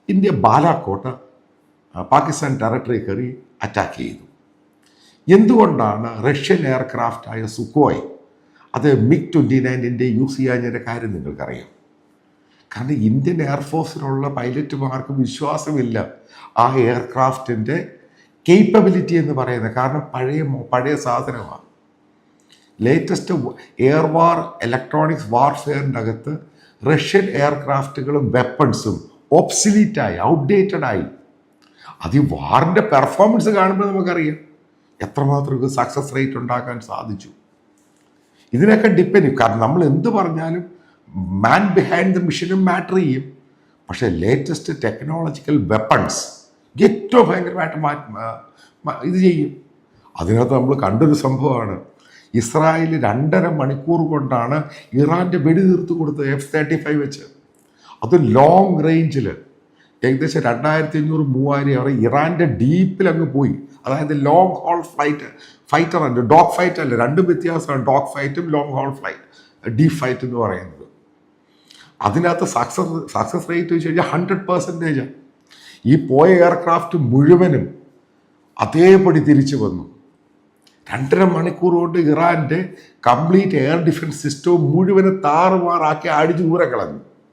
India Balakot Pakistan territory കയറി attack ചെയ്തു. എന്തുകൊണ്ടാണ് റഷ്യൻ എയർക്രാഫ്റ്റായ സുക്കോയ് അത് MiG-29 യൂസ് ചെയ്യാഞ്ഞതിൻ്റെ കാര്യം നിങ്ങൾക്കറിയാം. കാരണം ഇന്ത്യൻ എയർഫോഴ്സിനുള്ള പൈലറ്റുമാർക്ക് വിശ്വാസമില്ല ആ എയർക്രാഫ്റ്റിൻ്റെ കേപ്പബിലിറ്റി എന്ന് പറയുന്നത്. കാരണം പഴയ സാധനമാണ്. ലേറ്റസ്റ്റ് എയർ വാർ ഇലക്ട്രോണിക്സ് വാർഫെയറിൻ്റെ അകത്ത് റഷ്യൻ എയർക്രാഫ്റ്റുകളും വെപ്പൺസും ഒബ്സിലീറ്റായി, ഔട്ട്ഡേറ്റഡായി. അത് ഈ വാറിൻ്റെ പെർഫോമൻസ് കാണുമ്പോൾ നമുക്കറിയാം എത്രമാത്രം ഇത് സക്സസ് റേറ്റ് ഉണ്ടാക്കാൻ സാധിച്ചു. ഇതിനൊക്കെ ഡിപ്പെൻഡ് ചെയ്യും. കാരണം നമ്മൾ എന്ത് പറഞ്ഞാലും മാൻ ബിഹൈൻഡ് ദ മിഷനും മാറ്റർ ചെയ്യും. പക്ഷേ ലേറ്റസ്റ്റ് ടെക്നോളജിക്കൽ വെപ്പൺസ് ഏറ്റവും ഭയങ്കരമായിട്ട് ഇത് ചെയ്യും. അതിനകത്ത് നമ്മൾ കണ്ടൊരു സംഭവമാണ്, ഇസ്രായേൽ 2.5 മണിക്കൂർ കൊണ്ടാണ് ഇറാൻ്റെ വെടിതീർത്ത് കൊടുത്തത് F-35 വെച്ച്. അത് ലോങ് റേഞ്ചിൽ ഏകദേശം 2500-3000 ഇറാൻ്റെ ഡീപ്പിൽ അങ്ങ് പോയി. അതായത് ലോങ് ഹോൾ ഫൈറ്റർ ഉണ്ട്, ഡോഗ് ഫൈറ്റ് അല്ല, രണ്ടും വ്യത്യാസമാണ്. ഡോഗ് ഫൈറ്റും ലോങ് ഹോൾ ഡീപ്പ് ഫൈറ്റ് എന്ന് പറയുന്നത്. അതിനകത്ത് സക്സസ് റേറ്റ് വെച്ച് കഴിഞ്ഞാൽ 100%. ഈ പോയ എയർക്രാഫ്റ്റ് മുഴുവനും അതേപടി തിരിച്ചു വന്നു. 2.5 മണിക്കൂർ കൊണ്ട് ഇറാൻ്റെ കംപ്ലീറ്റ് എയർ ഡിഫൻസ് സിസ്റ്റവും മുഴുവനും താറുമാറാക്കി അടിച്ച് ഊരക്കളഞ്ഞു.